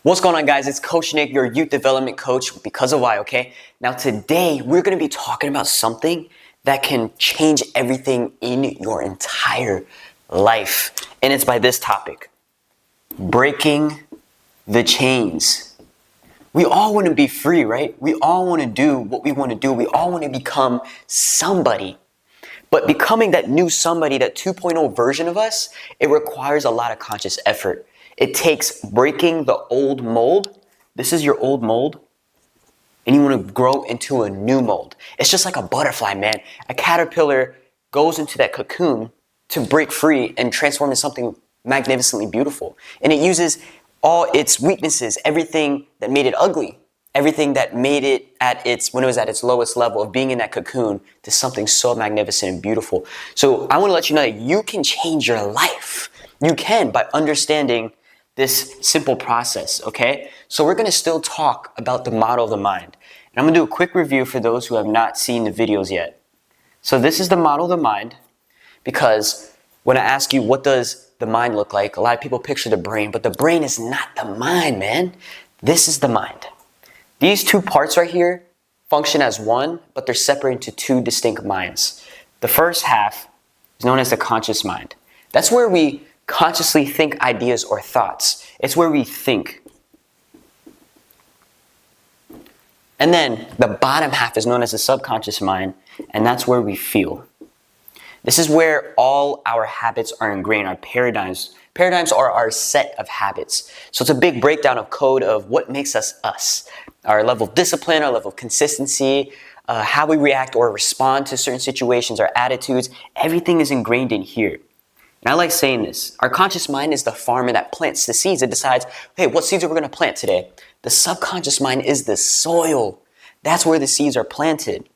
What's going on, guys? It's Coach Nick, your youth development coach because of why, okay? Now today we're going to be talking about something that can change everything in your entire life. And it's by this topic: breaking the chains. We all want to be free, right? We all want to do what we want to do. We all want to become somebody. But becoming that new somebody, that 2.0 version of us, it requires a lot of conscious effort. It takes breaking the old mold. This is your old mold. And you want to grow into a new mold. It's just like a butterfly, man. A caterpillar goes into that cocoon to break free and transform into something magnificently beautiful. And it uses all its weaknesses, everything that made it ugly, everything that made it when it was at its lowest level of being in that cocoon, to something so magnificent and beautiful. So I want to let you know that you can change your life. You can, by understanding this simple process, okay? So we're going to still talk about the model of the mind. And I'm going to do a quick review for those who have not seen the videos yet. So this is the model of the mind, because when I ask you what does the mind look like, a lot of people picture the brain, but the brain is not the mind, man. This is the mind. These two parts right here function as one, but they're separated into two distinct minds. The first half is known as the conscious mind. That's where we consciously think ideas or thoughts. It's where we think. And then the bottom half is known as the subconscious mind, and that's where we feel. This is where all our habits are ingrained, our paradigms. Paradigms are our set of habits. So it's a big breakdown of code of what makes us us. Our level of discipline, our level of consistency, how we react or respond to certain situations, our attitudes, everything is ingrained in here. And I like saying this: our conscious mind is the farmer that plants the seeds. It decides, hey, what seeds are we going to plant today? The subconscious mind is the soil. That's where the seeds are planted.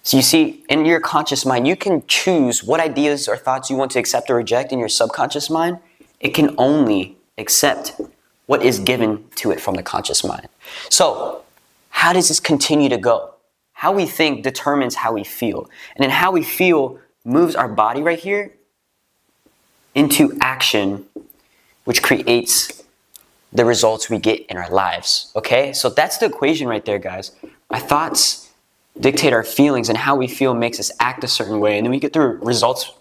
So you see, in your conscious mind, you can choose what ideas or thoughts you want to accept or reject. In your subconscious mind, it can only accept what is given to it from the conscious mind. So how does this continue to go? How we think determines how we feel. And then how we feel moves our body right here into action, which creates the results we get in our lives, okay? So that's the equation right there, guys. Our thoughts dictate our feelings, and how we feel makes us act a certain way, and then we get the results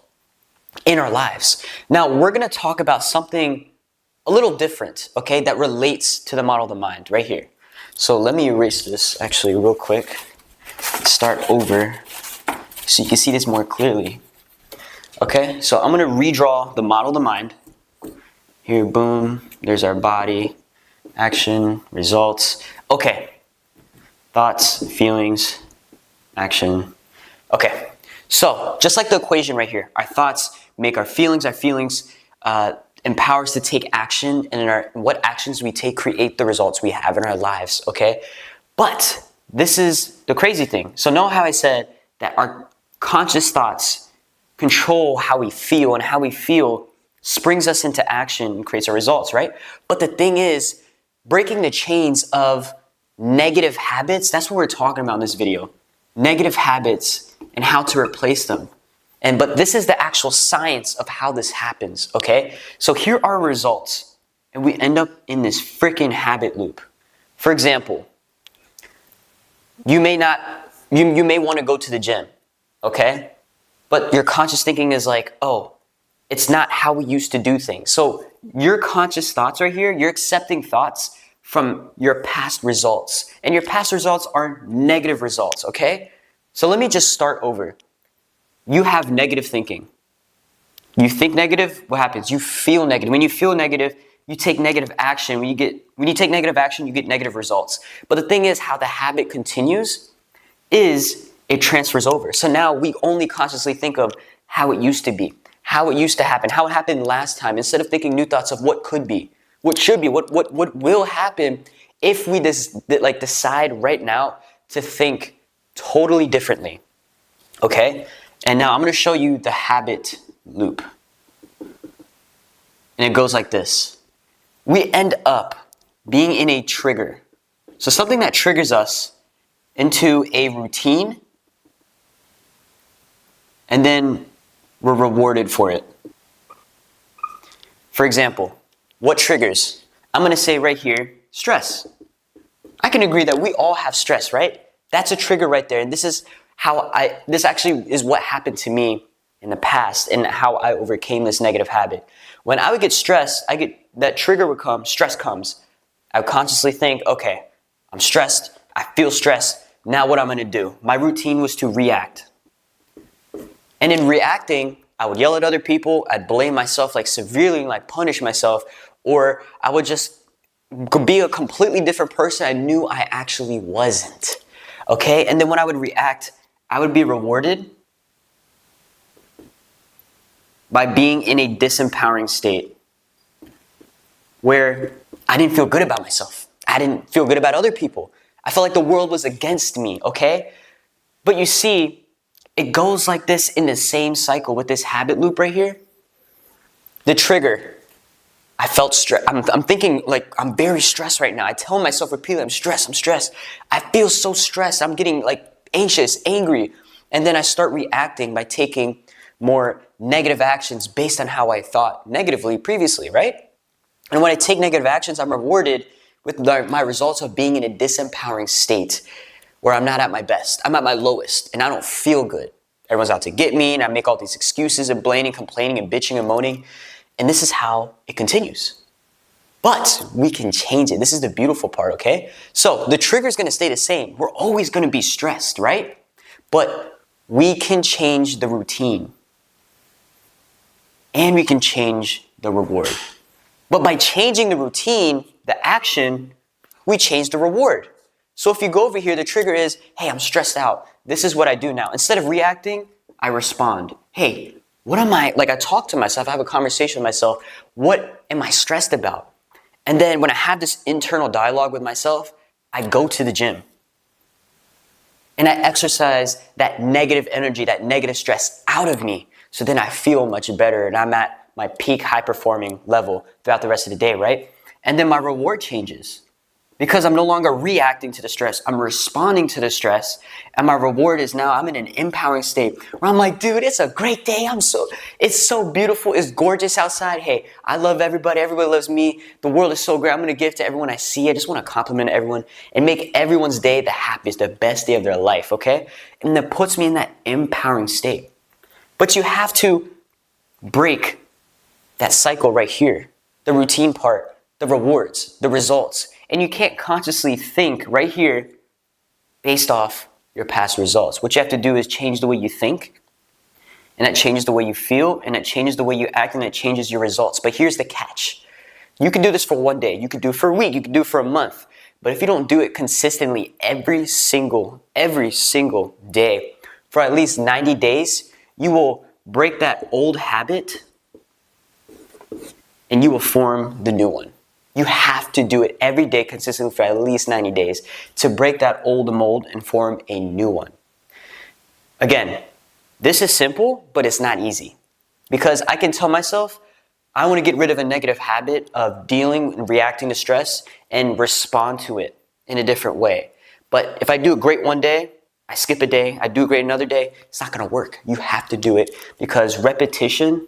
in our lives. Now, we're going to talk about something a little different, okay, that relates to the model of the mind right here. So let me erase this actually real quick. Start over so you can see this more clearly. Okay, so I'm going to redraw the model of the mind. Here, boom, there's our body, action, results. Okay, thoughts, feelings, action. Okay, so just like the equation right here, our thoughts make our feelings empower us to take action, and what actions we take create the results we have in our lives, okay? But this is the crazy thing. So know how I said that our conscious thoughts control how we feel, and how we feel springs us into action and creates our results, right? But the thing is, breaking the chains of negative habits, that's what we're talking about in this video. Negative habits and how to replace them. But this is the actual science of how this happens, okay? So here are results, and we end up in this freaking habit loop. For example, you may want to go to the gym, okay? But your conscious thinking is like, oh, it's not how we used to do things. So your conscious thoughts right here, you're accepting thoughts from your past results. And your past results are negative results, okay? So let me just start over. You have negative thinking. You think negative, what happens? You feel negative. When you feel negative, you take negative action. When you take negative action, you get negative results. But the thing is, how the habit continues is it transfers over. So now we only consciously think of how it used to be, how it used to happen, how it happened last time, instead of thinking new thoughts of what could be, what should be, what will happen if we decide right now to think totally differently. Okay? And now I'm going to show you the habit loop. And it goes like this. We end up being in a trigger. So something that triggers us into a routine, and then we're rewarded for it. For example, what triggers? I'm going to say right here, stress. I can agree that we all have stress, right? That's a trigger right there. And this actually is what happened to me in the past and how I overcame this negative habit. When I would get stressed, that trigger would come, stress comes. I would consciously think, okay, I'm stressed. I feel stressed. Now what I'm going to do? My routine was to react. And in reacting, I would yell at other people. I'd blame myself, like severely, like punish myself. Or I would just be a completely different person I knew I actually wasn't. Okay? And then when I would react, I would be rewarded by being in a disempowering state where I didn't feel good about myself. I didn't feel good about other people. I felt like the world was against me, okay? But you see, it goes like this in the same cycle with this habit loop right here. The trigger. I felt stress. I'm thinking like I'm very stressed right now. I tell myself repeatedly, I'm stressed. I feel so stressed. I'm getting like anxious, angry. And then I start reacting by taking more negative actions based on how I thought negatively previously, right? And when I take negative actions, I'm rewarded with my results of being in a disempowering state where I'm not at my best. I'm at my lowest and I don't feel good. Everyone's out to get me and I make all these excuses and blaming, complaining and bitching and moaning. And this is how it continues. But we can change it. This is the beautiful part, okay? So the trigger is going to stay the same. We're always going to be stressed, right? But we can change the routine. And we can change the reward. But by changing the routine, the action, we change the reward. So if you go over here, the trigger is, hey, I'm stressed out. This is what I do now. Instead of reacting, I respond. Hey, what am I, like I talk to myself, I have a conversation with myself. What am I stressed about? And then when I have this internal dialogue with myself, I go to the gym. And I exercise that negative energy, that negative stress out of me. So then I feel much better and I'm at my peak high performing level throughout the rest of the day, right? And then my reward changes because I'm no longer reacting to the stress. I'm responding to the stress. And my reward is now I'm in an empowering state where I'm like, dude, it's a great day. It's so beautiful. It's gorgeous outside. Hey, I love everybody. Everybody loves me. The world is so great. I'm going to give to everyone I see. I just want to compliment everyone and make everyone's day the happiest, the best day of their life. Okay. And that puts me in that empowering state. But you have to break that cycle right here, the routine part, the rewards, the results. And you can't consciously think right here based off your past results. What you have to do is change the way you think, and that changes the way you feel, and that changes the way you act, and that changes your results. But here's the catch. You can do this for one day, you can do it for a week, you can do it for a month. But if you don't do it consistently every single day for at least 90 days, you will break that old habit and you will form the new one. You have to do it every day consistently for at least 90 days to break that old mold and form a new one. Again, this is simple, but it's not easy. Because I can tell myself, I want to get rid of a negative habit of dealing and reacting to stress and respond to it in a different way. But if I do it great one day, I skip a day, I do it great another day, it's not going to work. You have to do it because repetition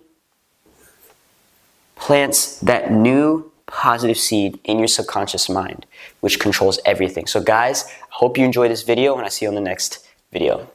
plants that new positive seed in your subconscious mind, which controls everything. So guys, I hope you enjoyed this video and I'll see you on the next video.